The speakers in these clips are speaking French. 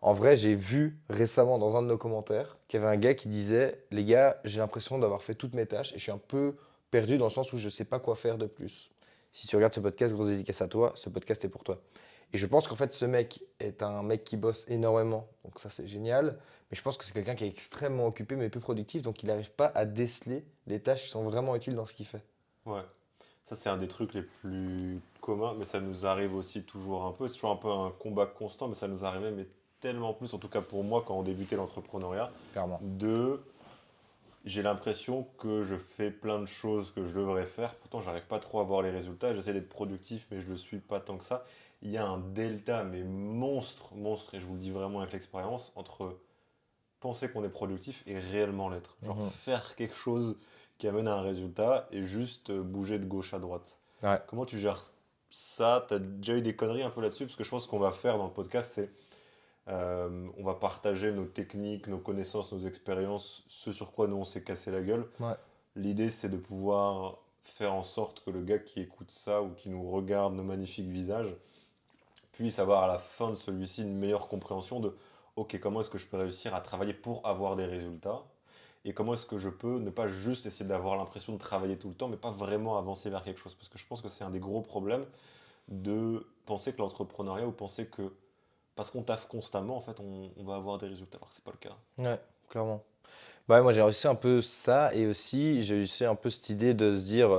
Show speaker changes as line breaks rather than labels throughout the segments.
En vrai, j'ai vu récemment dans un de nos commentaires qu'il y avait un gars qui disait, les gars, j'ai l'impression d'avoir fait toutes mes tâches et je suis un peu perdu dans le sens où je ne sais pas quoi faire de plus. Si tu regardes ce podcast, grosse dédicace à toi, ce podcast est pour toi. Et je pense qu'en fait, ce mec est un mec qui bosse énormément, donc ça c'est génial. Mais je pense que c'est quelqu'un qui est extrêmement occupé mais peu productif, donc il n'arrive pas à déceler les tâches qui sont vraiment utiles dans ce qu'il fait.
Ouais. Ça, c'est un des trucs les plus communs, mais ça nous arrive aussi toujours un peu. C'est toujours un peu un combat constant, mais ça nous arrivait, mais tellement plus, en tout cas pour moi, quand on débutait l'entrepreneuriat,
Clairement.
de j'ai l'impression que je fais plein de choses que je devrais faire, pourtant j'arrive pas trop à voir les résultats, j'essaie d'être productif, mais je le suis pas tant que ça. Il y a un delta, mais monstre, monstre, et je vous le dis vraiment avec l'expérience, entre penser qu'on est productif et réellement l'être. Genre
Mhm.
faire quelque chose qui amène à un résultat et juste bouger de gauche à droite.
Ouais.
Comment tu gères ça? T'as déjà eu des conneries un peu là-dessus? Parce que je pense qu'on va faire dans le podcast, c'est on va partager nos techniques, nos connaissances, nos expériences, ce sur quoi nous on s'est cassé la gueule.
Ouais.
L'idée, c'est de pouvoir faire en sorte que le gars qui écoute ça ou qui nous regarde nos magnifiques visages puisse avoir à la fin de celui-ci une meilleure compréhension de OK, comment est-ce que je peux réussir à travailler pour avoir des résultats et comment est-ce que je peux ne pas juste essayer d'avoir l'impression de travailler tout le temps, mais pas vraiment avancer vers quelque chose. Parce que je pense que c'est un des gros problèmes de penser que l'entrepreneuriat ou penser que parce qu'on taffe constamment, en fait, on va avoir des résultats, alors que c'est pas le cas.
Ouais, clairement. Bah ouais, moi j'ai réussi un peu ça et aussi j'ai réussi un peu cette idée de se dire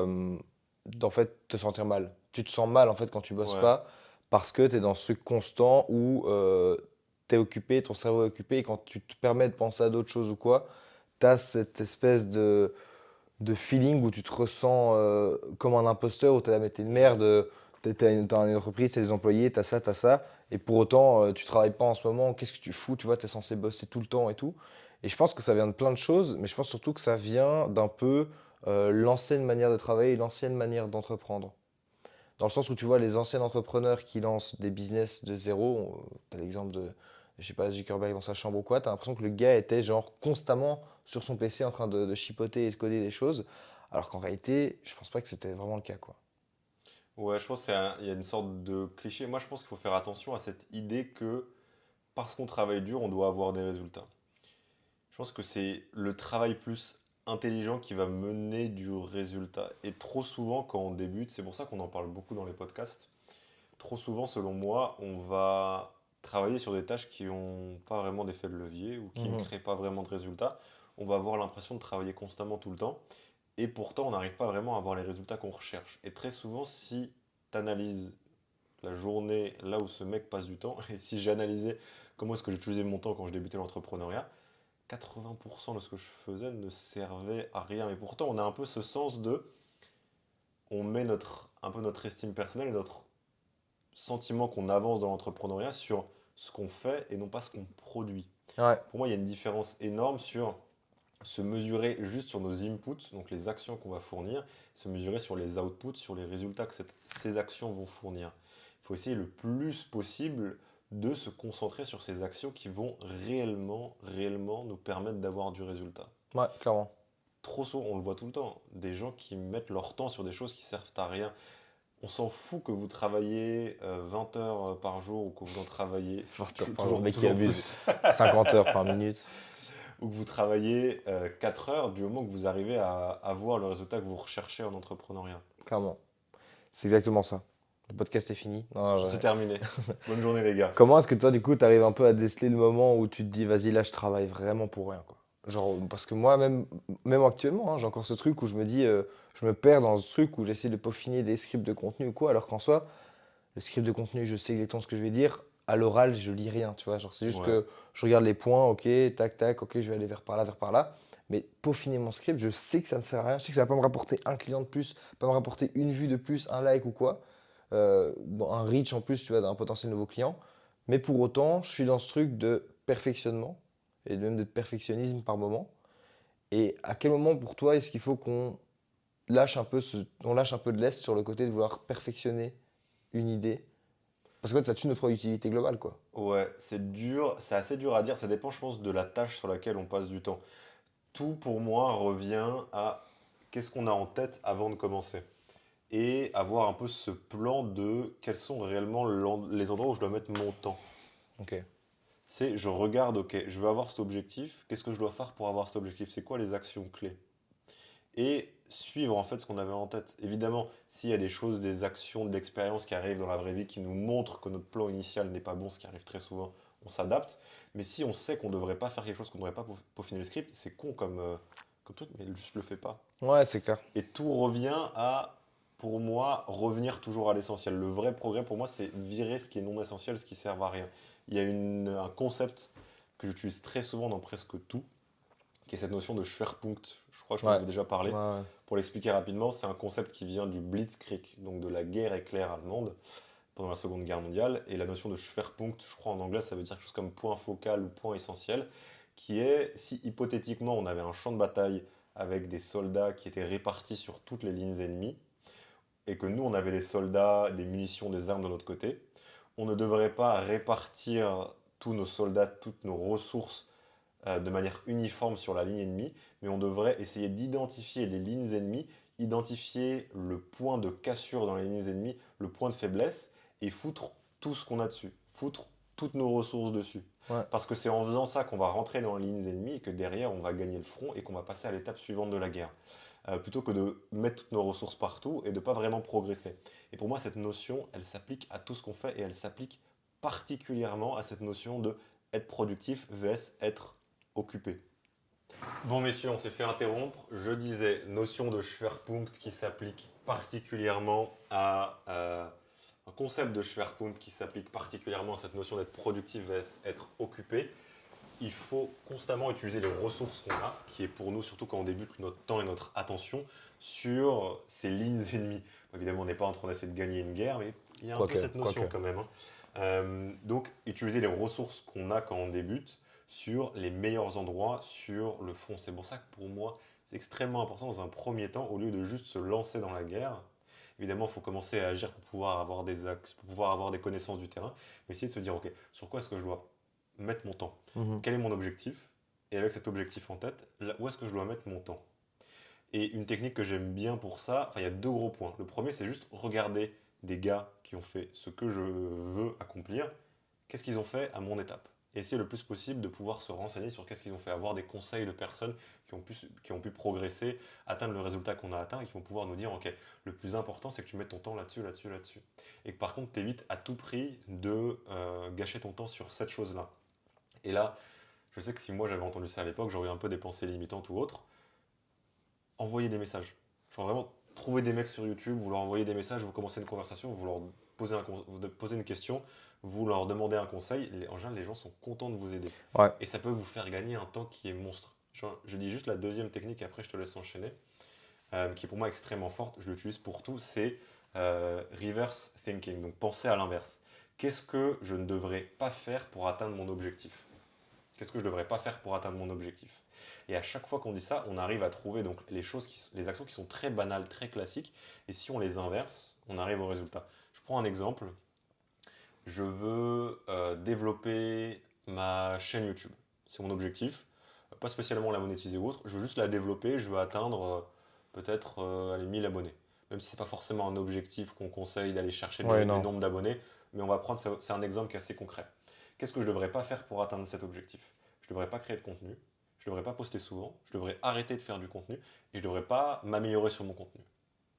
d'en fait te sentir mal. Tu te sens mal en fait quand tu bosses
Ouais,
pas parce que tu es dans ce truc constant où tu es occupé, ton cerveau est occupé et quand tu te permets de penser à d'autres choses ou quoi, tu as cette espèce de feeling où tu te ressens comme un imposteur, où tu as mais t'es une
ouais,
merde, t'as une entreprise, t'as des employés, t'as ça, et pour autant tu travailles pas en ce moment, qu'est-ce que tu fous, tu vois, t'es censé bosser tout le temps et tout. Et je pense que ça vient de plein de choses, mais je pense surtout que ça vient d'un peu l'ancienne manière de travailler, l'ancienne manière d'entreprendre. Dans le sens où tu vois les anciens entrepreneurs qui lancent des business de zéro, tu as l'exemple de, je sais pas, Zuckerberg dans sa chambre ou quoi, tu as l'impression que le gars était genre constamment sur son PC en train de chipoter et de coder des choses, alors qu'en réalité, je pense pas que c'était vraiment le cas, quoi.
ouais, je pense qu'il y a une sorte de cliché. Moi, je pense qu'il faut faire attention à cette idée que parce qu'on travaille dur, on doit avoir des résultats. Je pense que c'est le travail plus intelligent qui va mener du résultat. Et trop souvent, quand on débute, c'est pour ça qu'on en parle beaucoup dans les podcasts, trop souvent, selon moi, on va travailler sur des tâches qui n'ont pas vraiment d'effet de levier ou qui ne
Mhm.
créent pas vraiment de résultats. On va avoir l'impression de travailler constamment tout le temps. Et pourtant, on n'arrive pas vraiment à avoir les résultats qu'on recherche. Et très souvent, si tu analyses la journée là où ce mec passe du temps, et si j'analysais comment est-ce que j'utilisais mon temps quand je débutais l'entrepreneuriat, 80% de ce que je faisais ne servait à rien. Et pourtant, on a un peu ce sens de, on met un peu notre estime personnelle et notre sentiment qu'on avance dans l'entrepreneuriat sur ce qu'on fait et non pas ce qu'on produit.
Ouais,
Pour moi, il y a une différence énorme sur se mesurer juste sur nos inputs, donc les actions qu'on va fournir, se mesurer sur les outputs, sur les résultats que ces actions vont fournir. Il faut essayer le plus possible de se concentrer sur ces actions qui vont réellement, réellement nous permettre d'avoir du résultat.
ouais, clairement.
Trop souvent, on le voit tout le temps, des gens qui mettent leur temps sur des choses qui servent à rien. On s'en fout que vous travaillez 20 heures par jour ou que vous en travaillez
20 heures par jour, le
toujours,
mec qui
toujours
abuse.
plus,
50 heures par minute,
ou que vous travaillez 4 heures du moment que vous arrivez à avoir le résultat que vous recherchez en entrepreneuriat.
clairement. C'est exactement ça. Le podcast est fini. Non,
C'est
ouais.
terminé. Bonne journée les gars.
Comment est-ce que toi, du coup, tu arrives un peu à déceler le moment où tu te dis, vas-y, là, je travaille vraiment pour rien, quoi. Genre, parce que moi, même actuellement, hein, j'ai encore ce truc où je me dis, je me perds dans ce truc où j'essaie de peaufiner des scripts de contenu ou quoi, alors qu'en soi, le script de contenu, je sais exactement ce que je vais dire. À l'oral, je lis rien, tu vois. Genre, c'est juste
Ouais.
que je regarde les points, ok, tac, tac, ok, je vais aller vers par là, vers par là. Mais peaufiner mon script, je sais que ça ne sert à rien. Je sais que ça va pas me rapporter un client de plus, pas me rapporter une vue de plus, un like ou quoi. Bon, un reach en plus, tu vois, d'un potentiel nouveau client. Mais pour autant, je suis dans ce truc de perfectionnement et même de perfectionnisme par moment. Et à quel moment pour toi est-ce qu'il faut qu'on on lâche un peu de l'est sur le côté de vouloir perfectionner une idée? Parce qu'en fait, ça tue notre productivité globale, quoi.
Ouais, c'est dur, c'est assez dur à dire. Ça dépend, je pense, de la tâche sur laquelle on passe du temps. Tout pour moi revient à qu'est-ce qu'on a en tête avant de commencer. Et avoir un peu ce plan de quels sont réellement les endroits où je dois mettre mon temps.
Ok.
C'est je regarde, ok, je veux avoir cet objectif, qu'est-ce que je dois faire pour avoir cet objectif? C'est quoi les actions clés? Et suivre en fait ce qu'on avait en tête. Évidemment, s'il y a des choses, des actions, de l'expérience qui arrivent dans la vraie vie qui nous montrent que notre plan initial n'est pas bon, ce qui arrive très souvent, on s'adapte. Mais si on sait qu'on ne devrait pas faire quelque chose, qu'on ne devrait pas peaufiner le script, c'est con comme truc, mais juste le fais pas.
Ouais, c'est clair.
Et tout revient à, pour moi, revenir toujours à l'essentiel. Le vrai progrès pour moi, c'est virer ce qui est non essentiel, ce qui sert à rien. Il y a un concept que j'utilise très souvent dans presque tout, qui est cette notion de Schwerpunkt. Je crois que je t'en
Ouais.
avais déjà parlé.
Ouais.
Pour l'expliquer rapidement, c'est un concept qui vient du Blitzkrieg, donc de la guerre éclair allemande pendant la Seconde Guerre mondiale. Et la notion de Schwerpunkt, je crois en anglais, ça veut dire quelque chose comme point focal ou point essentiel, qui est si hypothétiquement on avait un champ de bataille avec des soldats qui étaient répartis sur toutes les lignes ennemies, et que nous on avait des soldats, des munitions, des armes de notre côté, on ne devrait pas répartir tous nos soldats, toutes nos ressources de manière uniforme sur la ligne ennemie, mais on devrait essayer d'identifier les lignes ennemies, identifier le point de cassure dans les lignes ennemies, le point de faiblesse, et foutre tout ce qu'on a dessus, foutre toutes nos ressources dessus.
Ouais.
Parce que c'est en faisant ça qu'on va rentrer dans les lignes ennemies et que derrière on va gagner le front et qu'on va passer à l'étape suivante de la guerre. Plutôt que de mettre toutes nos ressources partout et de ne pas vraiment progresser. Et pour moi, cette notion, elle s'applique à tout ce qu'on fait et elle s'applique particulièrement à cette notion de être productif vs être occupé. Bon messieurs, on s'est fait interrompre. Je disais notion de Schwerpunkt qui s'applique particulièrement à un concept de Schwerpunkt qui s'applique particulièrement à cette notion d'être productif vs être occupé. Il faut constamment utiliser les ressources qu'on a, qui est pour nous, surtout quand on débute, notre temps et notre attention sur ces lignes ennemies. Bon, évidemment, on n'est pas en train d'essayer de gagner une guerre, mais il y a un peu
Quoique,
cette notion
quoique.
quand même, hein. Donc, utiliser les ressources qu'on a quand on débute sur les meilleurs endroits sur le front. C'est pour ça que pour moi, c'est extrêmement important dans un premier temps, au lieu de juste se lancer dans la guerre. Évidemment, il faut commencer à agir pour pouvoir avoir des axes, pour pouvoir avoir des connaissances du terrain, mais essayer de se dire, ok, sur quoi est-ce que je dois mettre mon temps?
Mhm.
Quel est mon objectif? Et avec cet objectif en tête, où est-ce que je dois mettre mon temps? Et une technique que j'aime bien pour ça, enfin il y a deux gros points. Le premier, c'est juste regarder des gars qui ont fait ce que je veux accomplir, qu'est-ce qu'ils ont fait à mon étape. Et essayer le plus possible de pouvoir se renseigner sur qu'est-ce qu'ils ont fait, avoir des conseils de personnes qui ont pu progresser, atteindre le résultat qu'on a atteint et qui vont pouvoir nous dire, ok, le plus important c'est que tu mettes ton temps là-dessus, là-dessus, là-dessus. Et que par contre, tu évites à tout prix de gâcher ton temps sur cette chose-là. Et là, je sais que si moi j'avais entendu ça à l'époque, j'aurais un peu des pensées limitantes ou autres. Envoyer des messages. Genre vraiment trouver des mecs sur YouTube, vous leur envoyez des messages, vous commencez une conversation, vous leur vous posez une question, vous leur demandez un conseil. En général, les gens sont contents de vous aider.
Ouais.
Et ça peut vous faire gagner un temps qui est monstre. Je dis juste la deuxième technique et après je te laisse enchaîner, qui est pour moi extrêmement forte. Je l'utilise pour tout, c'est reverse thinking, donc penser à l'inverse. Qu'est-ce que je ne devrais pas faire pour atteindre mon objectif? Qu'est-ce que je ne devrais pas faire pour atteindre mon objectif? Et à chaque fois qu'on dit ça, on arrive à trouver donc les actions qui sont très banales, très classiques. Et si on les inverse, on arrive au résultat. Je prends un exemple. Je veux développer ma chaîne YouTube. C'est mon objectif. Pas spécialement la monétiser ou autre. Je veux juste la développer. Je veux atteindre peut-être les 1000 abonnés. Même si ce n'est pas forcément un objectif qu'on conseille d'aller chercher
Ouais,
les
non.
nombres d'abonnés. Mais on va prendre, c'est un exemple qui est assez concret. Qu'est-ce que je ne devrais pas faire pour atteindre cet objectif? Je ne devrais pas créer de contenu. Je ne devrais pas poster souvent. Je devrais arrêter de faire du contenu. Et je ne devrais pas m'améliorer sur mon contenu.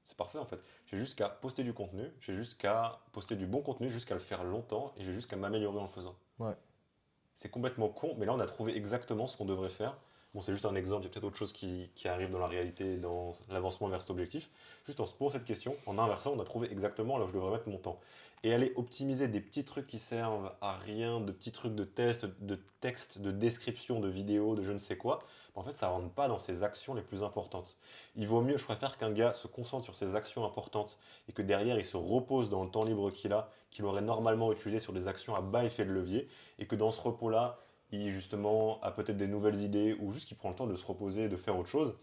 C'est parfait en fait. J'ai juste qu'à poster du contenu, j'ai juste qu'à poster du bon contenu, juste qu'à le faire longtemps et j'ai juste qu'à m'améliorer en le faisant.
Ouais.
C'est complètement con, mais là on a trouvé exactement ce qu'on devrait faire. Bon, c'est juste un exemple, il y a peut-être autre chose qui arrive dans la réalité, dans l'avancement vers cet objectif. Juste en se posant cette question, en inversant, on a trouvé exactement là où je devrais mettre mon temps. Et aller optimiser des petits trucs qui servent à rien, de petits trucs de test, de texte, de description, de vidéo, de je ne sais quoi, en fait ça ne rentre pas dans ses actions les plus importantes. Il vaut mieux, je préfère qu'un gars se concentre sur ses actions importantes et que derrière il se repose dans le temps libre qu'il a, qu'il aurait normalement utilisé sur des actions à bas effet de levier, et que dans ce repos-là, il justement a peut-être des nouvelles idées ou juste qu'il prend le temps de se reposer, de faire autre chose,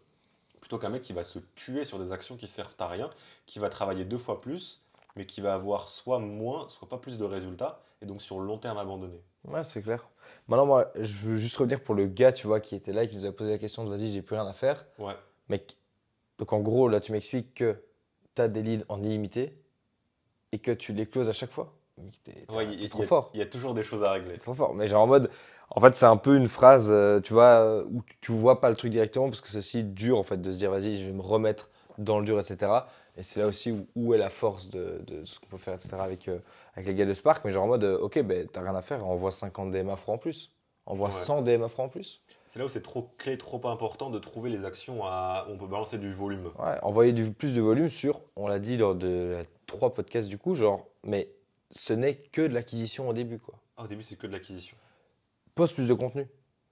plutôt qu'un mec qui va se tuer sur des actions qui servent à rien, qui va travailler deux fois plus, mais qui va avoir soit moins, soit pas plus de résultats, et donc sur le long terme abandonné.
Ouais, c'est clair. Maintenant, moi, je veux juste revenir pour le gars, tu vois, qui était là et qui nous a posé la question de vas-y, j'ai plus rien à faire.
Ouais,
Mec, donc en gros, là, tu m'expliques que tu as des leads en illimité et que tu les closes à chaque fois. mec,
Ouais,
t'es trop fort.
il y a toujours des choses à régler.
T'es trop fort. Mais genre en mode, en fait, c'est un peu une phrase, tu vois, où tu vois pas le truc directement parce que c'est aussi dur en fait de se dire, vas-y, je vais me remettre dans le dur, etc. Et c'est là aussi où est la force de ce qu'on peut faire, etc. Avec les gars de Spark. Mais genre en mode, ok, ben t'as rien à faire, envoie 50 DMA francs en plus. Envoie
Ouais.
100 DMA francs en plus.
C'est là où c'est trop clé, trop important de trouver les actions où on peut balancer du volume.
Ouais, envoyer plus de volume sur, on l'a dit lors de 3 podcasts du coup, genre, mais ce n'est que de l'acquisition au début, quoi.
Ah, au début, c'est que de l'acquisition.
Poste plus de contenu.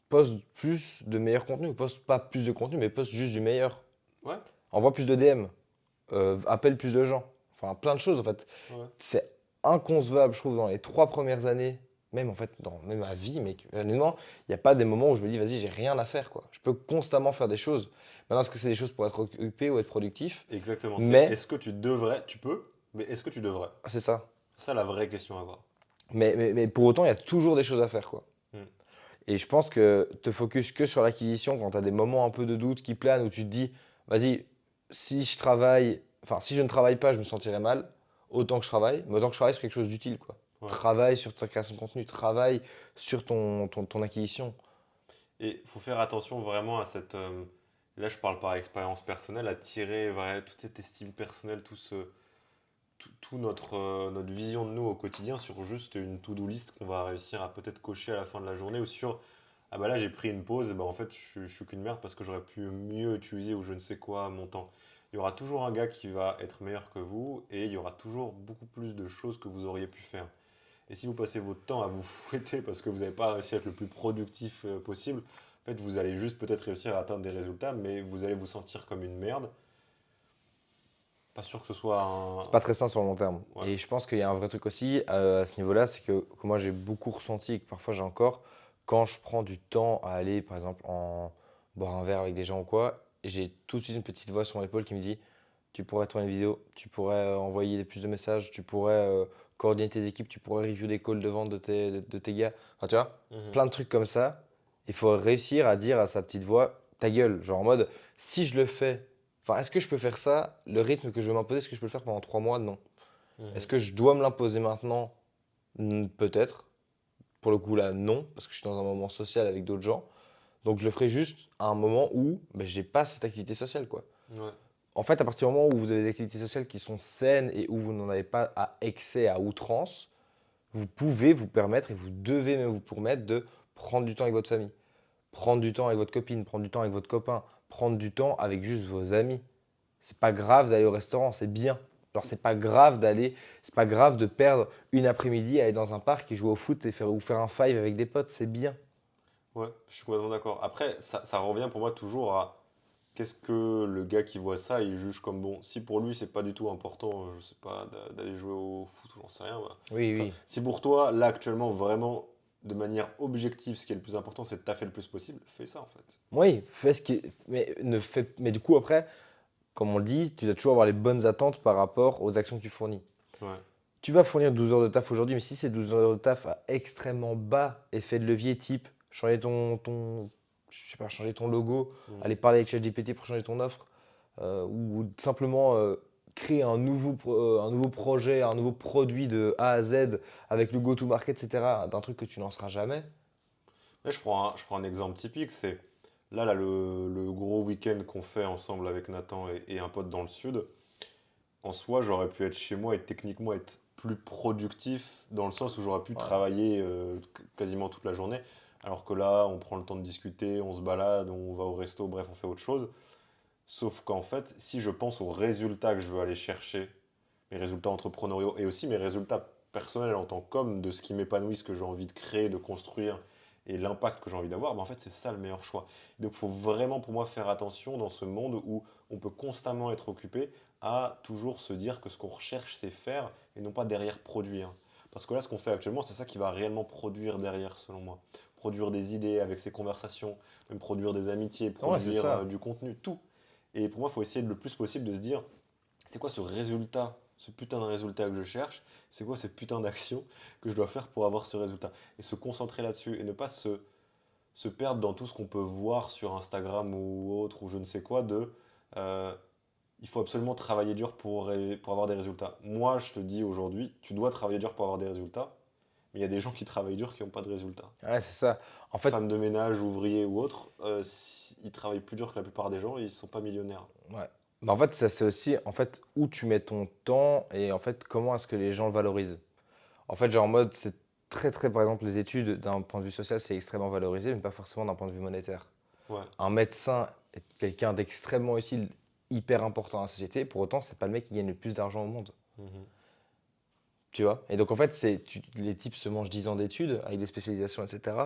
Poste plus de meilleur contenu. Ou poste pas plus de contenu, mais poste juste du meilleur.
Ouais,
Envoie plus de DM. Appelle plus de gens. Enfin, plein de choses en fait.
ouais.
C'est inconcevable, je trouve, dans les 3 premières années, même en fait, dans même ma vie, mec. Honnêtement, il n'y a pas des moments où je me dis, vas-y, j'ai rien à faire, quoi. Je peux constamment faire des choses. Maintenant, est-ce que c'est des choses pour être occupé ou être productif?
Exactement. C'est
Mais,
est-ce que tu devrais, tu peux, mais est-ce que tu devrais?
c'est ça.
C'est ça la vraie question à avoir.
Mais pour autant, il y a toujours des choses à faire, quoi.
Hmm.
Et je pense que te focus que sur l'acquisition quand tu as des moments un peu de doute qui planent où tu te dis, vas-y, si je travaille, enfin, si je ne travaille pas, je me sentirai mal, autant que je travaille, mais autant que je travaille sur quelque chose d'utile, quoi.
Ouais.
Travaille sur ta création de contenu, travaille sur ton acquisition.
Et il faut faire attention vraiment à cette. Là, je parle par expérience personnelle, à tirer toute cette estime personnelle, tout notre vision de nous au quotidien sur juste une to-do list qu'on va réussir à peut-être cocher à la fin de la journée ou sur ah bah là j'ai pris une pause, et bah en fait je suis qu'une merde parce que j'aurais pu mieux utiliser ou je ne sais quoi mon temps. Il y aura toujours un gars qui va être meilleur que vous et il y aura toujours beaucoup plus de choses que vous auriez pu faire. Et si vous passez votre temps à vous fouetter parce que vous n'avez pas réussi à être le plus productif possible, en fait vous allez juste peut-être réussir à atteindre des résultats, mais vous allez vous sentir comme une merde. Pas sûr que ce soit
C'est
un.
pas très sain sur le long terme.
Ouais.
Et je pense qu'il y a un vrai truc aussi à ce niveau-là, c'est que moi j'ai beaucoup ressenti et que parfois j'ai encore, quand je prends du temps à aller par exemple en boire un verre avec des gens ou quoi, j'ai tout de suite une petite voix sur mon épaule qui me dit, tu pourrais tourner une vidéo, tu pourrais envoyer plus de messages, tu pourrais coordonner tes équipes, tu pourrais review des calls de vente de tes gars. Enfin, tu vois,
Mhm.
plein de trucs comme ça. Il faut réussir à dire à sa petite voix, ta gueule. Genre en mode, si je le fais, enfin, est-ce que je peux faire ça? Le rythme que je vais m'imposer, est-ce que je peux le faire pendant 3 mois? Non. Est-ce
Mhm.
que je dois me l'imposer maintenant? Peut-être. Pour le coup, là, non, parce que je suis dans un moment social avec d'autres gens. Donc, je le ferai juste à un moment où ben, j'ai pas cette activité sociale, quoi.
Ouais.
En fait, à partir du moment où vous avez des activités sociales qui sont saines et où vous n'en avez pas à excès, à outrance, vous pouvez vous permettre et vous devez même vous permettre de prendre du temps avec votre famille, prendre du temps avec votre copine, prendre du temps avec votre copain, prendre du temps avec juste vos amis. C'est pas grave d'aller au restaurant, c'est bien. Genre, c'est pas grave de perdre une après-midi à aller dans un parc et jouer au foot et faire un five avec des potes, c'est bien.
Ouais, je suis complètement d'accord. Après, ça revient pour moi toujours à qu'est-ce que le gars qui voit ça, il juge comme bon. Si pour lui, c'est pas du tout important, je sais pas, d'aller jouer au foot ou j'en sais rien. Bah.
Oui,
Enfin,
oui.
si pour toi, là, actuellement, vraiment, de manière objective, ce qui est le plus important, c'est de taffer le plus possible, fais ça en fait.
Oui, fais ce qui mais ne fais mais du coup après, comme on le dit, tu dois toujours avoir les bonnes attentes par rapport aux actions que tu fournis.
Ouais.
Tu vas fournir 12 heures de taf aujourd'hui, mais si ces 12 heures de taf à extrêmement bas effet de levier type changer je sais pas, changer ton logo,
Mm.
aller parler avec ChatGPT pour changer ton offre, ou simplement créer un nouveau projet, un nouveau produit de A à Z avec le go-to-market, etc., d'un truc que tu lanceras jamais.
Là, je prends un exemple typique, c'est là, le gros week-end qu'on fait ensemble avec Nathan et un pote dans le sud. En soi, j'aurais pu être chez moi et techniquement être plus productif dans le sens où j'aurais pu
Ouais.
travailler quasiment toute la journée. Alors que là, on prend le temps de discuter, on se balade, on va au resto, bref, on fait autre chose. Sauf qu'en fait, si je pense aux résultats que je veux aller chercher, mes résultats entrepreneuriaux et aussi mes résultats personnels en tant qu'homme, de ce qui m'épanouit, ce que j'ai envie de créer, de construire et l'impact que j'ai envie d'avoir, ben en fait, c'est ça le meilleur choix. Donc, il faut vraiment pour moi faire attention dans ce monde où on peut constamment être occupé à toujours se dire que ce qu'on recherche, c'est faire et non pas derrière produire. Parce que là, ce qu'on fait actuellement, c'est ça qui va réellement produire derrière, selon moi. Produire des idées avec ces conversations, même produire des amitiés,
Ouais, c'est
produire
ça.
du contenu, tout. Et pour moi, il faut essayer le plus possible de se dire, c'est quoi ce résultat, ce putain de résultat que je cherche? C'est quoi ce putain d'action que je dois faire pour avoir ce résultat? Et se concentrer là-dessus et ne pas se perdre dans tout ce qu'on peut voir sur Instagram ou autre ou je ne sais quoi de euh, il faut absolument travailler dur pour avoir des résultats. Moi, je te dis aujourd'hui, tu dois travailler dur pour avoir des résultats, mais il y a des gens qui travaillent dur qui n'ont pas de résultats.
Ouais, c'est ça. En fait,
Femmes de ménage, ouvriers ou autres, ils travaillent plus dur que la plupart des gens et ils ne sont pas millionnaires.
ouais. Mais en fait, ça c'est aussi en fait où tu mets ton temps et en fait comment est-ce que les gens le valorisent. En fait, genre en mode, c'est très très, par exemple, les études d'un point de vue social, c'est extrêmement valorisé, mais pas forcément d'un point de vue monétaire.
Ouais.
Un médecin est quelqu'un d'extrêmement utile, hyper important à la société, pour autant, c'est pas le mec qui gagne le plus d'argent au monde.
Mhm.
Tu vois? Et donc en fait, les types se mangent 10 ans d'études avec des spécialisations, etc.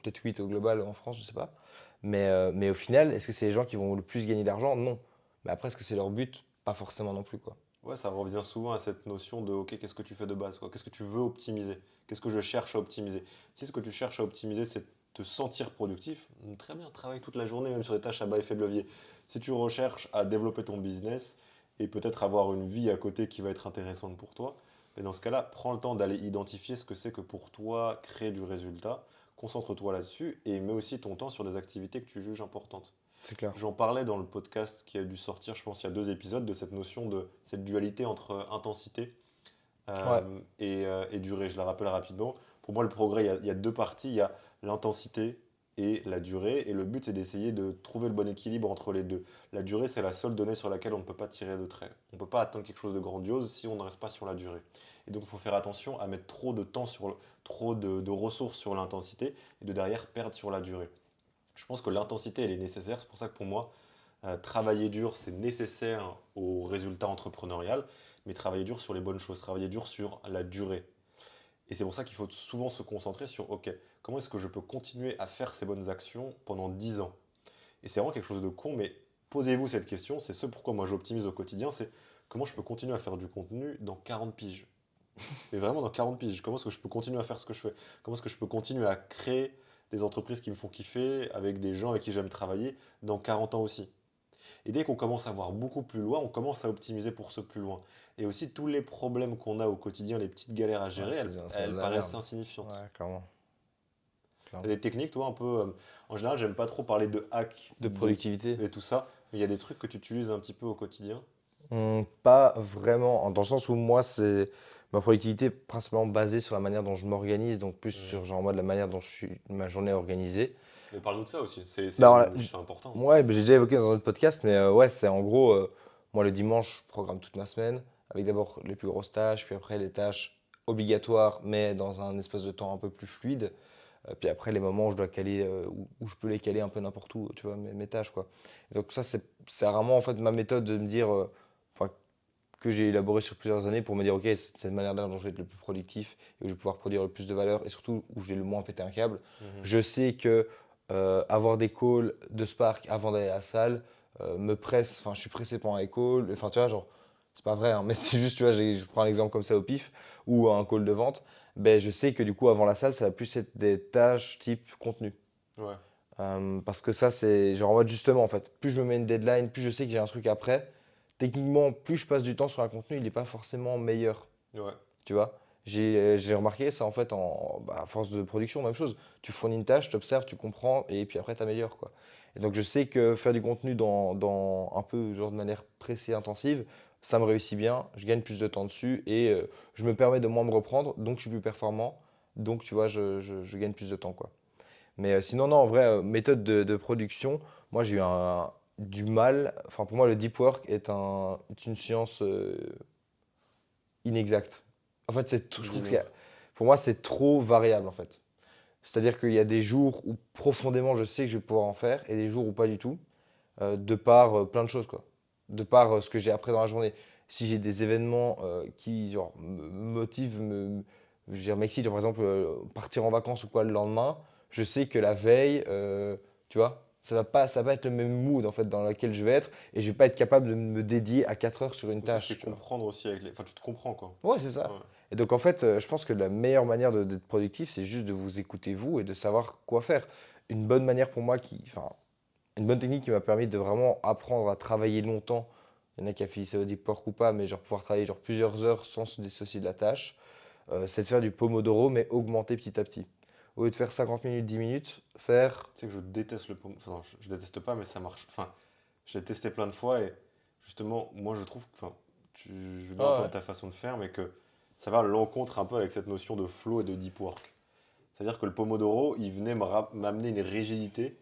Peut-être 8 au global en France, je sais pas. Mais au final, est-ce que c'est les gens qui vont le plus gagner d'argent? Non. Mais après, est-ce que c'est leur but? Pas forcément non plus, quoi.
Ouais, ça revient souvent à cette notion de OK, qu'est-ce que tu fais de base, quoi? Qu'est-ce que tu veux optimiser? Qu'est-ce que je cherche à optimiser? Si ce que tu cherches à optimiser, c'est te sentir productif, très bien, travaille toute la journée, même sur des tâches à bas effet de levier. Si tu recherches à développer ton business et peut-être avoir une vie à côté qui va être intéressante pour toi, mais dans ce cas-là, prends le temps d'aller identifier ce que c'est que pour toi créer du résultat, concentre-toi là-dessus et mets aussi ton temps sur des activités que tu juges importantes.
C'est clair.
J'en parlais dans le podcast qui a dû sortir, je pense, il y a 2 épisodes, de cette notion de cette dualité entre intensité
Ouais,
et durée. Je la rappelle rapidement. Pour moi, le progrès, il y a 2 parties. Il y a l'intensité et la durée. Et le but, c'est d'essayer de trouver le bon équilibre entre les deux. La durée, c'est la seule donnée sur laquelle on ne peut pas tirer de trait. On ne peut pas atteindre quelque chose de grandiose si on ne reste pas sur la durée. Et donc, il faut faire attention à mettre trop de temps trop de ressources sur l'intensité et de derrière perdre sur la durée. Je pense que l'intensité, elle est nécessaire. C'est pour ça que pour moi, travailler dur, c'est nécessaire au résultat entrepreneurial, mais travailler dur sur les bonnes choses, travailler dur sur la durée. Et c'est pour ça qu'il faut souvent se concentrer sur, OK, comment est-ce que je peux continuer à faire ces bonnes actions pendant 10 ans? Et c'est vraiment quelque chose de con, mais posez-vous cette question, c'est ce pourquoi moi j'optimise au quotidien, c'est comment je peux continuer à faire du contenu dans 40 piges? Mais vraiment dans 40 piges, comment est-ce que je peux continuer à faire ce que je fais? Comment est-ce que je peux continuer à créer des entreprises qui me font kiffer, avec des gens avec qui j'aime travailler, dans 40 ans aussi? Et dès qu'on commence à voir beaucoup plus loin, on commence à optimiser pour ce plus loin. Et aussi, tous les problèmes qu'on a au quotidien, les petites galères à
ouais,
gérer,
c'est de
elles
la
paraissent
merde.
insignifiantes.
Ouais, clairement.
T'as
Clairement.
des techniques, toi, un peu. En général, j'aime pas trop parler de hack
De productivité.
et tout ça, mais il y a des trucs que tu utilises un petit peu au quotidien.
Pas vraiment, dans le sens où moi, c'est ma productivité est principalement basée sur la manière dont je m'organise, donc plus
Mhm.
sur genre moi, de la manière dont ma journée est organisée.
Mais parle-nous de ça aussi,
Bah, alors,
c'est important.
ouais, bah, j'ai déjà évoqué dans un autre podcast, mais ouais, c'est en gros, moi le dimanche, je programme toute ma semaine, avec d'abord les plus grosses tâches, puis après les tâches obligatoires, mais dans un espace de temps un peu plus fluide. Puis après, les moments où je dois caler, où je peux les caler un peu n'importe où, tu vois, mes tâches, quoi. Et donc ça, c'est vraiment en fait ma méthode de me dire, enfin, que j'ai élaboré sur plusieurs années pour me dire, ok, c'est cette manière-là dont je vais être le plus productif et où je vais pouvoir produire le plus de valeur et surtout où je vais le moins péter un câble.
Mhm.
Je sais que avoir des calls de Spark avant d'aller à la salle me presse, enfin, je suis pressé pendant les calls, enfin, tu vois, genre, c'est pas vrai, hein, mais c'est juste, tu vois, je prends un exemple comme ça au pif ou un call de vente, ben, je sais que du coup, avant la salle, ça va plus être des tâches type contenu.
Ouais,
Parce que ça, c'est genre en mode justement, en fait, plus je me mets une deadline, plus je sais que j'ai un truc après. Techniquement, plus je passe du temps sur un contenu, il n'est pas forcément meilleur,
ouais,
tu vois. J'ai remarqué ça en fait bah, à force de production, même chose. Tu fournis une tâche, tu observes, tu comprends, et puis après, tu améliores, quoi. Et donc, je sais que faire du contenu dans un peu genre de manière pressée, intensive, ça me réussit bien, je gagne plus de temps dessus, et je me permets de moins me reprendre, donc je suis plus performant, donc tu vois, je gagne plus de temps, quoi. Mais sinon, non, en vrai, méthode de production, moi j'ai eu du mal. Enfin, pour moi, le deep work est une science inexacte. En fait, je trouve
dis-nous.
pour moi, c'est trop variable en fait. C'est-à-dire qu'il y a des jours où profondément je sais que je vais pouvoir en faire et des jours où pas du tout, de par plein de choses quoi. De par ce que j'ai appris dans la journée. Si j'ai des événements qui genre, me motivent, je veux dire, m'excitent, genre, par exemple partir en vacances ou quoi le lendemain, je sais que la veille, tu vois, ça va pas être le même mood en fait dans lequel je vais être et je vais pas être capable de me dédier à 4 heures sur une
Mais ça,
tâche,
c'est
tu vois.
comprendre aussi avec les. Enfin, tu te comprends, quoi.
Ouais, c'est ça.
Ouais.
Et donc en fait, je pense que la meilleure manière d'être productif, c'est juste de vous écouter vous et de savoir quoi faire. Une bonne manière pour moi enfin, une bonne technique qui m'a permis de vraiment apprendre à travailler longtemps. Il y en a qui a fait ça au deep work ou pas, mais genre pouvoir travailler genre plusieurs heures sans se dissocier de la tâche, c'est de faire du pomodoro, mais augmenter petit à petit. Au lieu de faire 50 minutes, 10 minutes, faire.
Tu sais que je déteste le Enfin, non, je déteste pas, mais ça marche. Enfin, je l'ai testé plein de fois et justement, moi je trouve que, enfin, je veux bien
Ah
entendre
ouais.
ta façon de faire, mais que ça va à l'encontre un peu avec cette notion de flow et de deep work. C'est-à-dire que le Pomodoro, il venait m'amener une rigidité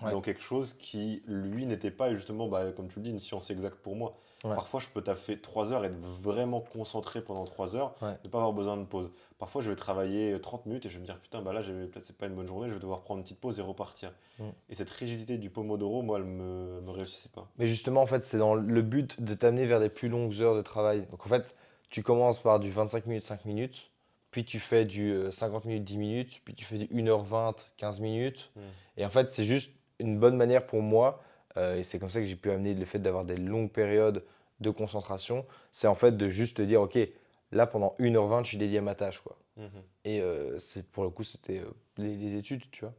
Ouais.
dans quelque chose qui, lui, n'était pas, et justement, bah, comme tu le dis, une science exacte pour moi.
Ouais.
Parfois, je peux taffer 3 heures, être vraiment concentré pendant 3 heures,
Ouais.
ne pas avoir besoin de pause. Parfois, je vais travailler 30 minutes et je vais me dire, putain, bah là, peut-être c'est pas une bonne journée, je vais devoir prendre une petite pause et repartir.
Mm.
Et cette rigidité du Pomodoro, moi, elle me réussissait pas.
Mais justement, en fait, c'est dans le but de t'amener vers des plus longues heures de travail. Donc, en fait, tu commences par du 25 minutes, 5 minutes, puis tu fais du 50 minutes, 10 minutes, puis tu fais du 1h20, 15 minutes.
Hmm.
Et en fait, c'est juste une bonne manière pour moi, et c'est comme ça que j'ai pu amener le fait d'avoir des longues périodes de concentration, c'est en fait de juste te dire, OK, là, pendant 1h20, je suis dédié à ma tâche, quoi.
Mhm.
Et c'est, pour le coup, c'était les études, tu vois.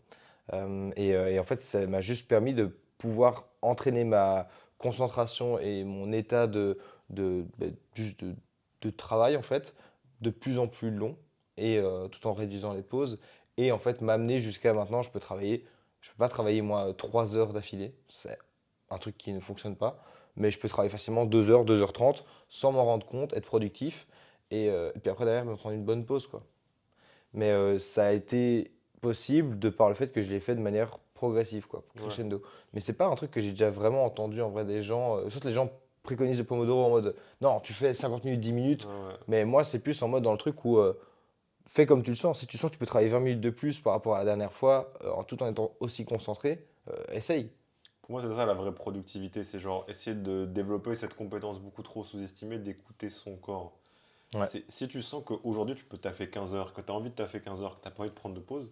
Et en fait, ça m'a juste permis de pouvoir entraîner ma concentration et mon état bah, juste de travail, en fait, de plus en plus long, et tout en réduisant les pauses. Et en fait, m'amener jusqu'à maintenant, je peux pas travailler moi 3 heures d'affilée, c'est un truc qui ne fonctionne pas, mais je peux travailler facilement 2 heures, 2h30, sans m'en rendre compte, être productif, et puis après, derrière, me prendre une bonne pause, quoi. Mais ça a été possible de par le fait que je l'ai fait de manière progressive, quoi,
Ouais,
crescendo. Mais c'est pas un truc que j'ai déjà vraiment entendu en vrai des gens. Soit les gens préconisent le Pomodoro en mode non, tu fais 50 minutes, 10 minutes.
ouais, ouais.
Mais moi, c'est plus en mode dans le truc où fais comme tu le sens. Si tu sens que tu peux travailler 20 minutes de plus par rapport à la dernière fois, tout en étant aussi concentré, essaye.
Pour moi, c'est ça la vraie productivité, c'est genre essayer de développer cette compétence beaucoup trop sous-estimée d'écouter son corps.
Ouais,
C'est, si tu sens qu'aujourd'hui tu peux taffer 15 heures, que tu as envie de taffer 15 heures, que tu n'as pas envie de prendre de pause,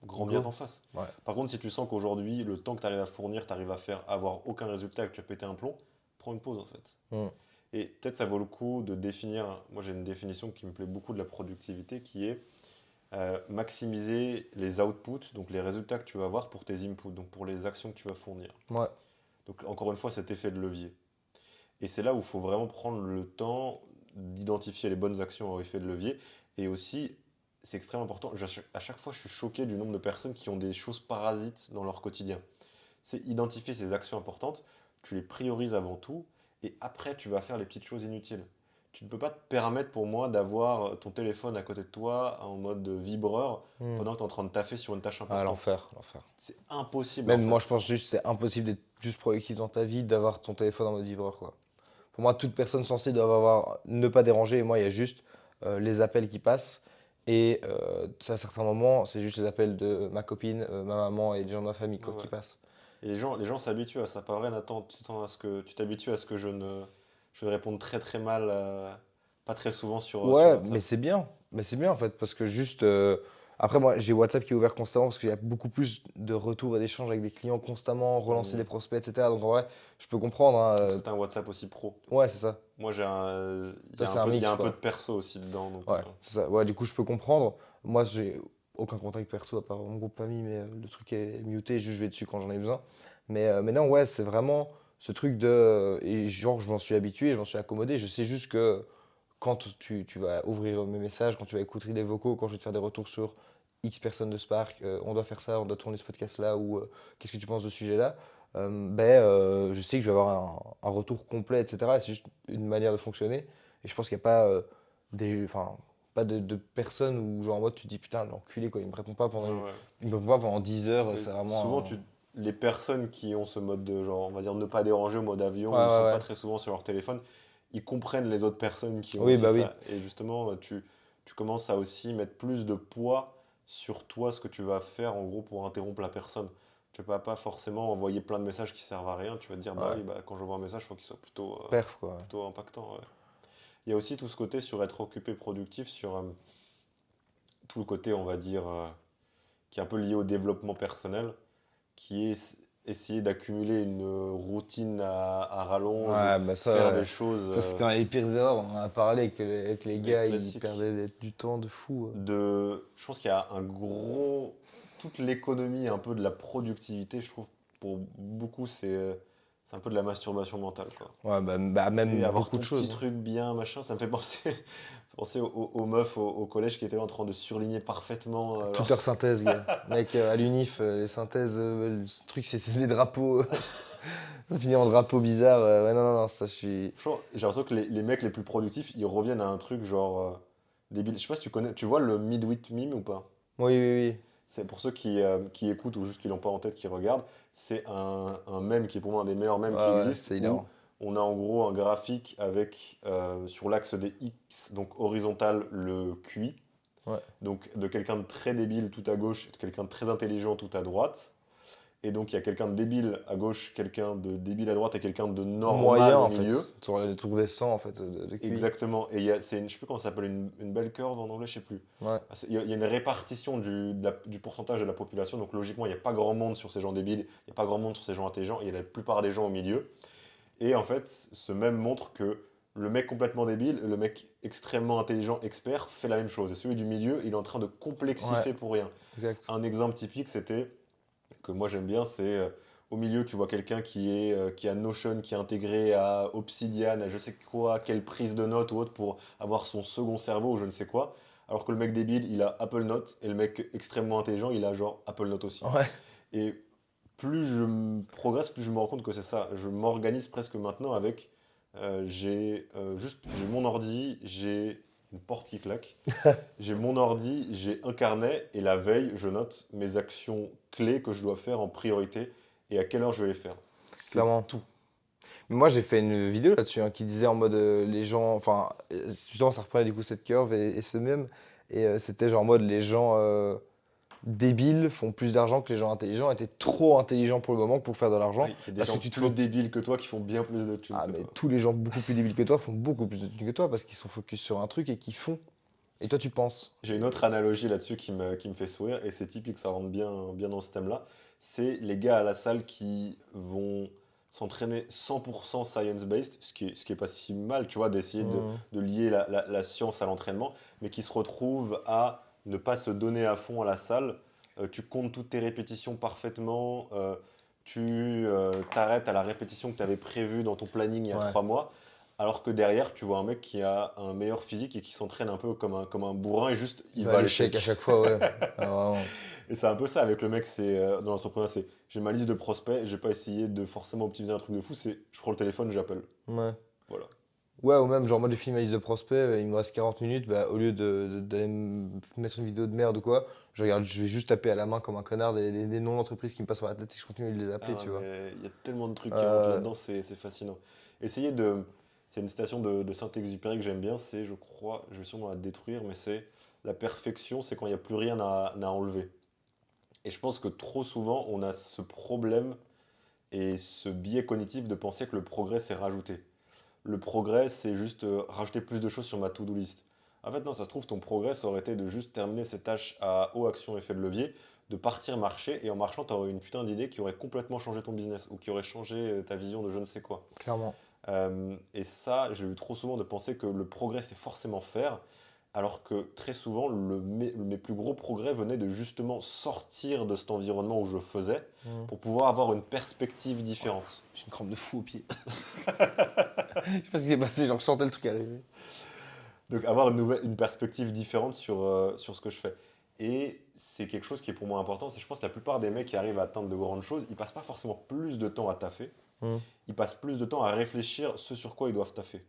grand bien t'en
go.
face.
Ouais.
Par contre, si tu sens qu'aujourd'hui, le temps que tu arrives à fournir, tu arrives à faire avoir aucun résultat et que tu as pété un plomb, prends une pause en fait.
Mm.
Et peut-être ça vaut le coup de définir, moi j'ai une définition qui me plaît beaucoup de la productivité qui est maximiser les outputs, donc les résultats que tu vas avoir pour tes inputs, donc pour les actions que tu vas fournir.
Ouais.
Donc encore une fois, cet effet de levier. Et c'est là où il faut vraiment prendre le temps d'identifier les bonnes actions à effet de levier. Et aussi, c'est extrêmement important, à chaque fois je suis choqué du nombre de personnes qui ont des choses parasites dans leur quotidien. C'est identifier ces actions importantes, tu les priorises avant tout, et après tu vas faire les petites choses inutiles. Tu ne peux pas te permettre pour moi d'avoir ton téléphone à côté de toi en mode vibreur
Mm.
pendant que tu es en train de taffer sur une tâche
Ah,
importante.
l'enfer, l'enfer.
C'est impossible en
Même moi, je
fait.
pense juste que c'est impossible d'être juste productif dans ta vie, d'avoir ton téléphone en mode vibreur, quoi. Pour moi, toute personne censée doit avoir ne pas déranger. Et moi, il y a juste les appels qui passent. Et à certains moments, c'est juste les appels de ma copine, ma maman et les gens de ma famille quoi, qui
Ouais.
passent.
Et les gens s'habituent à ça. Pas vrai, Nathan, tu t'habitues à ce que je ne réponde très très mal, pas très souvent sur
Ouais, mais
WhatsApp.
c'est bien. Mais c'est bien en fait, parce que juste. Après, moi, j'ai WhatsApp qui est ouvert constamment parce qu'il y a beaucoup plus de retours et d'échanges avec des clients constamment, relancer des
Hmm.
prospects, etc. Donc en vrai, je peux comprendre, hein.
Parce que tu as un WhatsApp aussi pro.
Ouais, c'est ça.
Moi,
Toi, c'est un
il y a
mix,
un peu de
quoi.
perso aussi dedans. Donc,
Ouais, c'est ça. Ouais, du coup, je peux comprendre. Moi, j'ai aucun contact perso à part mon groupe famille, mais le truc est muté, juste je vais dessus quand j'en ai besoin. Mais non, ouais, c'est vraiment ce truc de. Et genre, je m'en suis habitué, je m'en suis accommodé. Je sais juste que quand tu vas ouvrir mes messages, quand tu vas écouter les vocaux, quand je vais te faire des retours sur X personnes de Spark, on doit faire ça, on doit tourner ce podcast-là, ou qu'est-ce que tu penses de ce sujet-là, je sais que je vais avoir un retour complet, etc. Et c'est juste une manière de fonctionner. Et je pense qu'il n'y a pas enfin, pas de personnes où, genre, en mode, tu te dis putain, l'enculé, quoi,
ouais, ouais.
il me répond pas pendant 10 heures,
Mais
c'est
souvent,
vraiment
les personnes qui ont ce mode de genre, on va dire, ne pas déranger au mode
Ouais,
avion ou
ouais,
sont pas
ouais.
très souvent sur leur téléphone, ils comprennent les autres personnes qui ont
Oui,
aussi
bah oui.
ça. Et justement, tu commences à aussi mettre plus de poids sur toi, ce que tu vas faire en gros pour interrompre la personne. Tu vas pas forcément envoyer plein de messages qui servent à rien. Tu vas te dire, bah
Ouais.
oui, bah, quand j'envoie un message, il faut qu'il soit
Perf, quoi.
plutôt impactant. Ouais. Il y a aussi tout ce côté sur être occupé, productif, sur tout le côté, on va dire, qui est un peu lié au développement personnel qui est essayer d'accumuler une routine à rallonge,
Ouais, bah ça,
faire des
ouais.
choses
Ça, c'était un des pires erreurs. On en a parlé avec les
mais
gars, ils
classiques.
perdaient du temps de fou.
Je pense qu'il y a un gros, toute l'économie un peu de la productivité, je trouve, pour beaucoup, c'est un peu de la masturbation mentale, quoi.
Ouais, bah,
C'est
même
avoir
beaucoup de
ton petit
choses, hein.
truc bien, machin, ça me fait penser, penser aux meufs au collège qui étaient là en train de surligner parfaitement.
Toutes leurs synthèses, gars. Mec, à l'UNIF, les synthèses, le truc, c'est des drapeaux. Ça finit en drapeau bizarre. Ouais, non, non, non, ça, je suis.
Franchement, j'ai l'impression que les mecs les plus productifs, ils reviennent à un truc genre débile. Je sais pas si tu connais, tu vois le Midwit meme ou pas?
Oui, oui,
C'est pour ceux qui écoutent ou juste qui l'ont pas en tête, qui regardent. C'est un mème qui est pour moi un des meilleurs
oui.
mèmes qui
Ouais, ouais,
existent
c'est
où
hilarant.
on a en gros un graphique avec sur l'axe des X, donc horizontal, le QI.
Ouais.
Donc de quelqu'un de très débile tout à gauche et de quelqu'un de très intelligent tout à droite. Et donc il y a quelqu'un de débile à gauche, quelqu'un de débile à droite et quelqu'un de
Moyen,
normal au
en fait.
milieu.
Tu aurais les trucs décents, en fait, de QI.
Exactement. Et je sais plus comment ça s'appelle, une belle curve en anglais, je sais plus.
Ouais.
Il y a une répartition du pourcentage de la population, donc logiquement, il n'y a pas grand monde sur ces gens débiles, il n'y a pas grand monde sur ces gens intelligents, il y a la plupart des gens au milieu. Et en fait, ce même montre que le mec complètement débile, le mec extrêmement intelligent, expert, fait la même chose. Et celui du milieu, il est en train de
Ouais,
complexifier pour rien.
exact.
Un exemple typique, c'était que moi j'aime bien, c'est au milieu, tu vois quelqu'un qui a Notion, qui est intégré à Obsidian, à je sais quoi, quelle prise de notes ou autre pour avoir son second cerveau ou je ne sais quoi. Alors que le mec débile, il a Apple Note et le mec extrêmement intelligent, il a genre Apple Note aussi.
Ouais.
Et plus je progresse, plus je me rends compte que c'est ça. Je m'organise presque maintenant avec j'ai mon ordi, j'ai une porte qui claque. J'ai mon ordi, j'ai un carnet et la veille, je note mes actions clés que je dois faire en priorité et à quelle heure je vais les faire. C'est
Clairement.
tout.
Mais moi, j'ai fait une vidéo là-dessus hein, qui disait en mode les gens. Enfin, justement, ça reprenait du coup cette curve et ce même. Et c'était genre en mode les gens débiles font plus d'argent que les gens intelligents, étaient trop intelligents pour le moment pour faire de l'argent.
Oui, il y a des
Parce que
gens
tu te
plus
focus.
débiles que toi qui font bien plus de thunes
Ah,
que
mais
toi.
tous les gens beaucoup plus débiles que toi font beaucoup plus de thunes que toi parce qu'ils sont focus sur un truc et qu'ils font. Et toi, tu penses.
J'ai une autre analogie là-dessus qui me fait sourire et c'est typique, ça rentre bien dans ce thème-là. C'est les gars à la salle qui vont s'entraîner 100% science-based, ce qui est pas si mal, tu vois, d'essayer
Hmm.
de lier la science à l'entraînement, mais qui se retrouvent à ne pas se donner à fond à la salle. Tu comptes toutes tes répétitions parfaitement, tu t'arrêtes à la répétition que tu avais prévue dans ton planning il y a
Ouais.
3 mois. Alors que derrière, tu vois un mec qui a un meilleur physique et qui s'entraîne un peu comme un bourrin et juste
Il
il
va à
va à
l'échec à
l'échec.
chaque fois, ouais. Ah, vraiment.
Et c'est un peu ça avec le mec, c'est dans l'entrepreneuriat, c'est j'ai ma liste de prospects, j'ai pas essayé de forcément optimiser un truc de fou, c'est je prends le téléphone, j'appelle.
Ouais.
Voilà.
Ouais, ou même, genre, moi, j'ai fini ma liste de prospects, il me reste 40 minutes, bah, au lieu d'aller mettre une vidéo de merde ou quoi, je vais juste taper à la main comme un connard des noms d'entreprises qui me passent par la tête et je continue de les appeler,
Ah,
tu vois.
mais il y a tellement de trucs qui rentrent
Euh,
là-dedans, c'est fascinant. Essayez de. C'est une citation de Saint-Exupéry que j'aime bien, c'est, je crois, je vais sûrement la détruire, mais c'est la perfection, c'est quand il n'y a plus rien à enlever. Et je pense que trop souvent, on a ce problème et ce biais cognitif de penser que le progrès, c'est rajouter. Le progrès, c'est juste rajouter plus de choses sur ma to-do list. En fait, non, ça se trouve, ton progrès, ça aurait été de juste terminer ces tâches à haut action effet de levier, de partir marcher, et en marchant, tu aurais une putain d'idée qui aurait complètement changé ton business, ou qui aurait changé ta vision de je ne sais quoi.
clairement.
Et ça, j'ai eu trop souvent de penser que le progrès, c'était forcément faire, alors que très souvent, mes plus gros progrès venaient de justement sortir de cet environnement où je faisais,
Hmm.
pour pouvoir avoir une perspective
Ouais,
différente.
j'ai une crampe de fou au pied. Je sais pas ce qui s'est passé, genre, je sentais le truc arriver.
Donc avoir une perspective différente sur ce que je fais. Et c'est quelque chose qui est pour moi important, c'est que je pense que la plupart des mecs qui arrivent à atteindre de grandes choses, ils passent pas forcément plus de temps à taffer,
Hmm.
ils passent plus de temps à réfléchir ce sur quoi ils doivent taffer.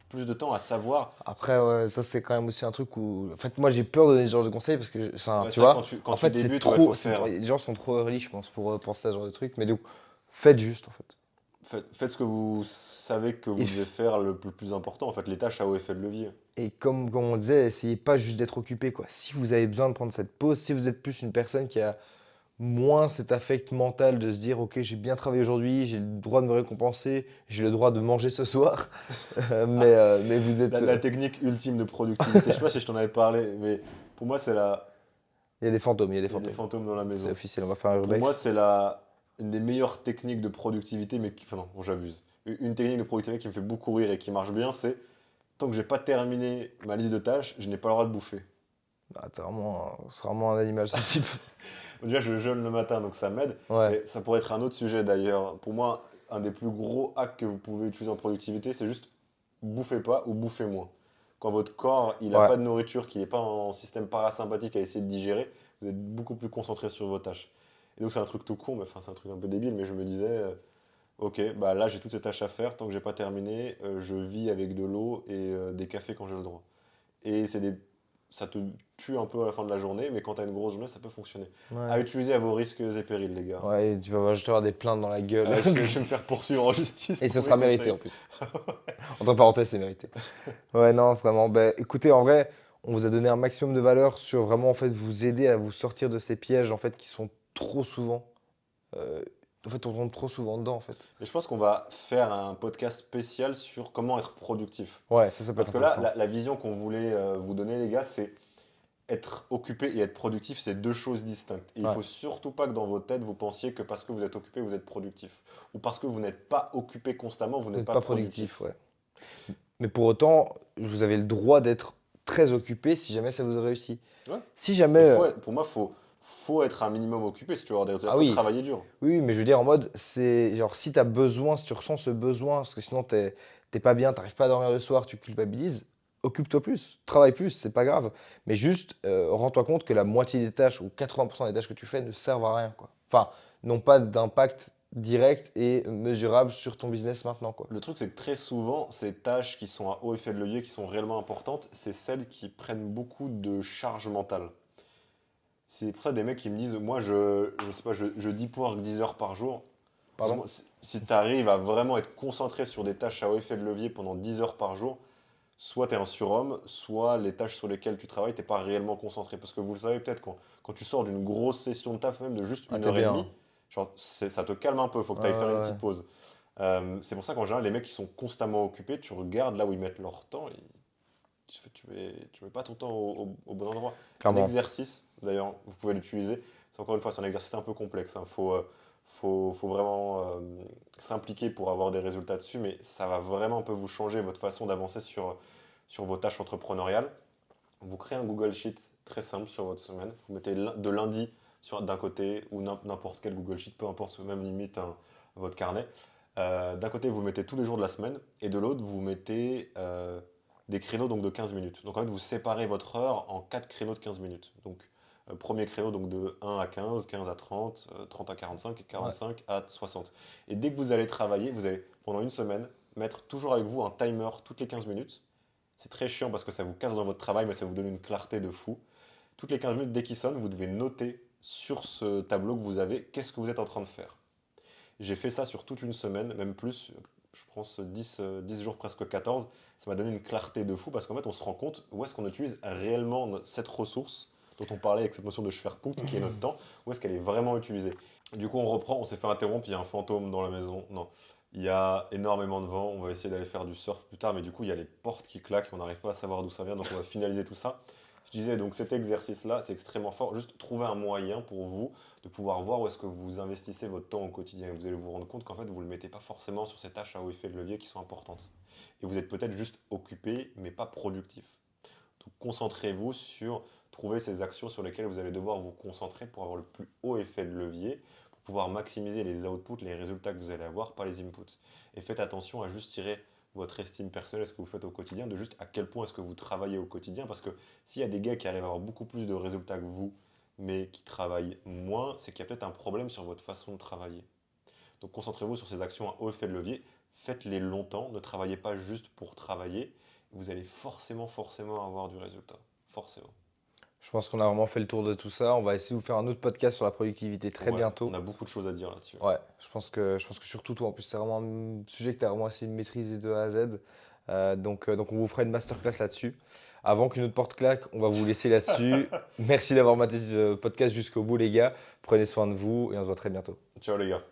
Plus de temps à savoir,
Après, ouais, ça, c'est quand même aussi un truc où. En fait, moi, j'ai peur de donner ce genre de conseils parce que, enfin,
ouais,
tu
c'est vrai,
vois,
quand
en
tu
fait, c'est
débutes, ouais, il faut
trop.
faire.
Les gens sont trop early, je pense, pour penser à ce genre de truc. Mais donc, faites juste, en fait.
Faites ce que vous savez que
Et
vous devez faire le plus important, en fait, les tâches à haut effet de levier.
Et comme on disait, essayez pas juste d'être occupé, quoi. Si vous avez besoin de prendre cette pause, si vous êtes plus une personne qui a moins cet affect mental de se dire, ok, j'ai bien travaillé aujourd'hui, j'ai le droit de me récompenser, j'ai le droit de manger ce soir, mais vous êtes...
La technique ultime de productivité, je sais pas si je t'en avais parlé, mais pour moi, c'est la...
Il y a des fantômes, il y a des
Il y a des
fantômes.
fantômes dans la
C'est
maison.
officiel, on va faire un
Pour moi,
urbex.
c'est une des meilleures techniques de productivité, mais enfin non, bon, j'abuse. Une technique de productivité qui me fait beaucoup rire et qui marche bien, c'est tant que j'ai pas terminé ma liste de tâches, je n'ai pas le droit de bouffer.
Ah, c'est vraiment un animal, ce type.
Bon, déjà, je jeûne le matin, donc ça m'aide,
Ouais,
mais ça pourrait être un autre sujet d'ailleurs. Pour moi, un des plus gros hacks que vous pouvez utiliser en productivité, c'est juste bouffez pas ou bouffez moins. Quand votre corps, il n'a
ouais,
pas de nourriture, qu'il n'est pas en système parasympathique à essayer de digérer, vous êtes beaucoup plus concentré sur vos tâches. Et donc c'est un truc tout con, mais enfin c'est un truc un peu débile, mais je me disais, ok, bah là j'ai toutes ces tâches à faire, tant que j'ai pas terminé, je vis avec de l'eau et des cafés quand j'ai le droit. Et ça te tue un peu à la fin de la journée, mais quand tu as une grosse journée, ça peut fonctionner. À
Ouais.
utiliser à vos risques et périls, les gars.
Ouais, et tu vas juste avoir des plaintes dans la gueule.
Je vais me faire poursuivre en justice
Et ce
pour
sera
mes
mérité
conseils.
en plus. Entre parenthèses, c'est mérité. Ouais, non, vraiment. Ben, écoutez, en vrai, on vous a donné un maximum de valeur sur vraiment en fait vous aider à vous sortir de ces pièges en fait qui sont trop souvent. euh, en fait, on tombe trop souvent dedans en fait.
Et je pense qu'on va faire un podcast spécial sur comment être productif.
Ouais, ça peut être
Parce que là,
intéressant.
la vision qu'on voulait vous donner, les gars, c'est être occupé et être productif, c'est deux choses distinctes. Et il
Ouais,
faut surtout pas que dans votre tête, vous pensiez que parce que vous êtes occupé, vous êtes productif. Ou parce que vous n'êtes pas occupé constamment, vous
vous
n'êtes
n'êtes
pas
pas productif,
productif.
ouais. Mais pour autant, vous avez le droit d'être très occupé si jamais ça vous réussit.
Ouais.
Si jamais,
Mais pour moi, faut être un minimum occupé si tu veux avoir des résultats.
ah
Faut
oui,
travailler dur.
oui, oui, mais je veux dire en mode, c'est genre si tu as besoin, si tu ressens ce besoin, parce que sinon t'es pas bien, t'arrives pas à dormir le soir, tu culpabilises, occupe-toi plus, travaille plus, c'est pas grave. Mais juste, rends-toi compte que la moitié des tâches ou 80% des tâches que tu fais ne servent à rien, quoi. Enfin, n'ont pas d'impact direct et mesurable sur ton business maintenant, quoi.
Le truc, c'est que très souvent, ces tâches qui sont à haut effet de levier, qui sont réellement importantes, c'est celles qui prennent beaucoup de charge mentale. C'est pour ça des mecs qui me disent, moi, je sais pas, je deep work 10 heures par jour.
Pardon?
Si tu arrives à vraiment être concentré sur des tâches à haut effet de levier pendant 10 heures par jour, soit tu es un surhomme, soit les tâches sur lesquelles tu travailles, t'es pas réellement concentré. Parce que vous le savez peut-être, quand tu sors d'une grosse session de taf, même de juste
Ah,
une
t'es
heure et
bien, hein.
demie, genre, ça te calme un peu, faut que
Ouais,
tu ailles
ouais,
faire une
ouais.
petite pause. C'est pour ça qu'en général, les mecs qui sont constamment occupés, tu regardes là où ils mettent leur temps, et tu mets pas ton temps au bon endroit. Un
Clairement.
exercice, d'ailleurs, vous pouvez l'utiliser. C'est encore une fois, c'est un exercice un peu complexe. Il faut vraiment s'impliquer pour avoir des résultats dessus, mais ça va vraiment un peu vous changer votre façon d'avancer sur vos tâches entrepreneuriales. Vous créez un Google Sheet très simple sur votre semaine. Vous mettez de lundi d'un côté ou n'importe quel Google Sheet, peu importe, même limite votre carnet. D'un côté, vous mettez tous les jours de la semaine et de l'autre, vous mettez des créneaux donc, de 15 minutes. Donc en fait, vous séparez votre heure en 4 créneaux de 15 minutes. Donc premier créneau donc de 1 à 15, 15 à 30, 30 à 45 et
Ouais.
45 à 60. Et dès que vous allez travailler, vous allez pendant une semaine mettre toujours avec vous un timer toutes les 15 minutes. C'est très chiant parce que ça vous casse dans votre travail, mais ça vous donne une clarté de fou. Toutes les 15 minutes, dès qu'il sonne, vous devez noter sur ce tableau que vous avez qu'est-ce que vous êtes en train de faire. J'ai fait ça sur toute une semaine, même plus, je pense 10 jours, presque 14. Ça m'a donné une clarté de fou parce qu'en fait, on se rend compte où est-ce qu'on utilise réellement cette ressource dont on parlait avec cette notion de Schwerpunkt qui est notre temps, où est-ce qu'elle est vraiment utilisée. Du coup, on reprend, on s'est fait interrompre, il y a un fantôme dans la maison. Non, il y a énormément de vent, on va essayer d'aller faire du surf plus tard, mais du coup, il y a les portes qui claquent, on n'arrive pas à savoir d'où ça vient, donc on va finaliser tout ça. Je disais donc cet exercice-là, c'est extrêmement fort. Juste trouver un moyen pour vous de pouvoir voir où est-ce que vous investissez votre temps au quotidien. Et vous allez vous rendre compte qu'en fait, vous ne le mettez pas forcément sur ces tâches à haut effet de levier qui sont importantes. Et vous êtes peut-être juste occupé, mais pas productif. Donc concentrez-vous sur trouver ces actions sur lesquelles vous allez devoir vous concentrer pour avoir le plus haut effet de levier, pour pouvoir maximiser les outputs, les résultats que vous allez avoir, pas les inputs. Et faites attention à juste tirer votre estime personnelle, ce que vous faites au quotidien, de juste à quel point est-ce que vous travaillez au quotidien, parce que s'il y a des gars qui arrivent à avoir beaucoup plus de résultats que vous, mais qui travaillent moins, c'est qu'il y a peut-être un problème sur votre façon de travailler. Donc concentrez-vous sur ces actions à haut effet de levier, faites-les longtemps, ne travaillez pas juste pour travailler, vous allez forcément avoir du résultat. Forcément.
Je pense qu'on a vraiment fait le tour de tout ça. On va essayer de vous faire un autre podcast sur la productivité très
Ouais, on
bientôt.
a beaucoup de choses à dire là-dessus.
Ouais, je pense que surtout toi, en plus, c'est vraiment un sujet que tu as vraiment essayé de maîtriser de A à Z. Donc on vous fera une masterclass là-dessus. Avant qu'une autre porte claque, on va vous laisser là-dessus. Merci d'avoir maté ce podcast jusqu'au bout, les gars. Prenez soin de vous et on se voit très bientôt.
Ciao les gars.